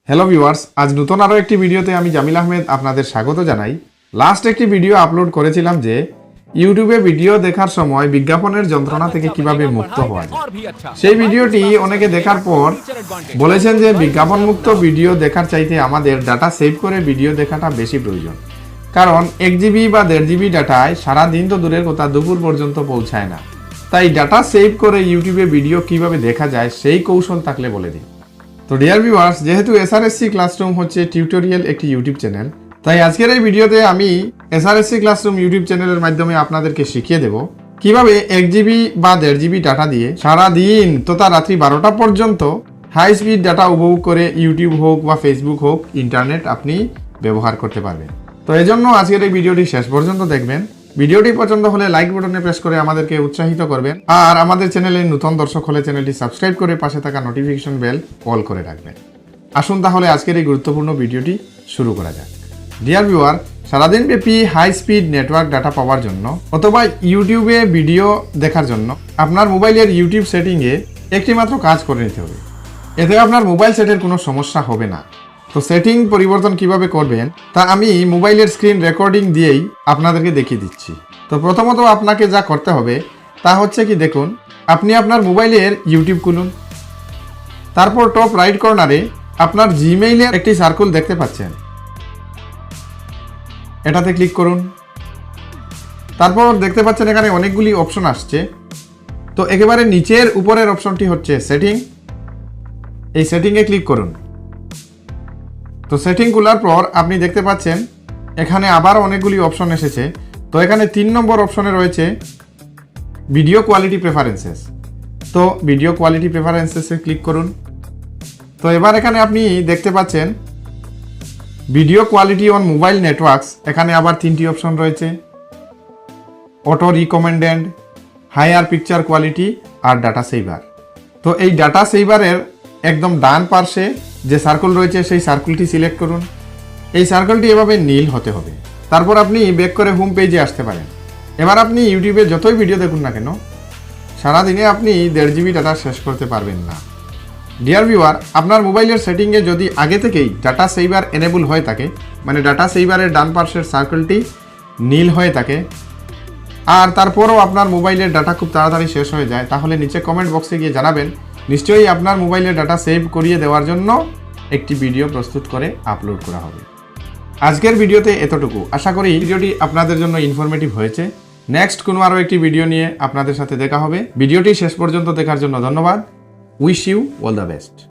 Hello viewers, আজ নতুন আরও একটি ভিডিওতে আমি জামিল আহমেদ আপনাদের স্বাগত জানাই। লাস্ট একটি ভিডিও আপলোড করেছিলাম যে ইউটিউবে ভিডিও দেখার সময় বিজ্ঞাপনের যন্ত্রণা থেকে কিভাবে মুক্ত হওয়া যায়। সেই ভিডিওটি অনেকে দেখার পর বলেছেন যে বিজ্ঞাপন মুক্ত ভিডিও দেখার চাইতে আমাদের ডাটা সেভ করে ভিডিও দেখাটা বেশি প্রয়োজন, কারণ 1 জিবি বা 1.5 জিবি ডাটায় সারাদিন তো দূরের কথা দুপুর পর্যন্ত পৌঁছায় না। তাই ডাটা সেভ করে ইউটিউবে ভিডিও কিভাবে দেখা যায় সেই কৌশল থাকলে বলে দিই। তো ডিয়ার ভিউয়ার্স, যেহেতু SRSC ক্লাসরুম হচ্ছে টিউটোরিয়াল একটি ইউটিউব চ্যানেল, তাই আজকের এই ভিডিওতে আমি SRSC ক্লাসরুম ইউটিউব চ্যানেলের মাধ্যমে আপনাদেরকে শিখিয়ে দেব কিভাবে 1 জিবি বা 1.5 জিবি ডাটা দিয়ে সারাদিন তথা রাত্রি 12টা পর্যন্ত হাই স্পিড ডাটা উপভোগ করে ইউটিউব হোক বা ফেসবুক হোক ইন্টারনেট আপনি ব্যবহার করতে পারবেন। তো এজন্য আজকের এই ভিডিওটি শেষ পর্যন্ত দেখবেন। ভিডিওটি পছন্দ হলে লাইক বাটনে প্রেস করে আমাদেরকে উৎসাহিত করবেন, আর আমাদের চ্যানেলে নতুন দর্শক হলে চ্যানেলটি সাবস্ক্রাইব করে পাশে থাকা নোটিফিকেশন বেল অল করে রাখবেন। আসুন তাহলে আজকের এই গুরুত্বপূর্ণ ভিডিওটি শুরু করা যাক। ডিয়ার ভিউয়ার, সারাদিন ব্যাপী হাই স্পিড নেটওয়ার্ক ডাটা পাওয়ার জন্য অথবা ইউটিউবে ভিডিও দেখার জন্য আপনার মোবাইলের ইউটিউব সেটিংয়ে একটি মাত্র কাজ করে নিতে হবে। এতে আপনার মোবাইল সেটের কোনো সমস্যা হবে না। তো সেটিং পরিবর্তন কিভাবে করবেন তা আমি মোবাইলের স্ক্রিন রেকর্ডিং দিয়েই আপনাদেরকে দেখিয়ে দিচ্ছি। তো প্রথমত আপনাকে যা করতে হবে তা হচ্ছে কি, দেখুন আপনি আপনার মোবাইলের ইউটিউব খুলুন, তারপর টপ রাইট কর্নারে আপনার জিমেইলের একটি সার্কেল দেখতে পাচ্ছেন, এটাতে ক্লিক করুন। তারপর দেখতে পাচ্ছেন এখানে অনেকগুলি অপশন আসছে। তো একেবারে নিচের উপরের অপশনটি হচ্ছে সেটিং, এই সেটিংয়ে ক্লিক করুন। তো সেটিং খোলার পর আপনি দেখতে পাচ্ছেন এখানে আবার অনেকগুলি অপশন এসেছে। তো এখানে 3 নম্বর অপশনে রয়েছে ভিডিও কোয়ালিটি প্রেফারেন্সেস। তো ভিডিও কোয়ালিটি প্রেফারেন্সেসে ক্লিক করুন। তো এবার এখানে আপনি দেখতে পাচ্ছেন video quality on mobile networks, এখানে আবার 3টি অপশন রয়েছে, auto recommended, higher picture quality আর ডাটা সেভার। তো এই ডাটা সেভারের একদম ডান পার্শ্বে যে সার্কেল রয়েছে সেই সার্কেলটি সিলেক্ট করুন। এই সার্কেলটি এভাবে নীল হতে হবে। তারপর আপনি ব্যাক করে হোম পেজে আসতে পারেন। এবার আপনি ইউটিউবে যতই ভিডিও দেখুন না কেন সারাদিনে আপনি 1.5 জিবি ডাটা শেষ করতে পারবেন না। ডিয়ার ভিউয়ার, আপনার মোবাইলের সেটিংয়ে যদি আগে থেকেই ডাটা সেভার এনেবল হয়ে থাকে, মানে ডাটা সেভারের ডান পার্শ্বের সার্কেলটি নীল হয়ে থাকে, আর তারপরও আপনার মোবাইলের ডাটা খুব তাড়াতাড়ি শেষ হয়ে যায়, তাহলে নিচে কমেন্ট বক্সে গিয়ে জানাবেন। নিশ্চয়ই আপনার মোবাইলের ডাটা সেভ করিয়ে দেওয়ার জন্য একটি ভিডিও প্রস্তুত করে আপলোড করা হবে। আজকের ভিডিওতে এতটুকু। আশা করি ভিডিওটি আপনাদের জন্য ইনফরমেটিভ হয়েছে। নেক্সট কোনো আরও একটি ভিডিও নিয়ে আপনাদের সাথে দেখা হবে। ভিডিওটি শেষ পর্যন্ত দেখার জন্য ধন্যবাদ। Wish you all the best.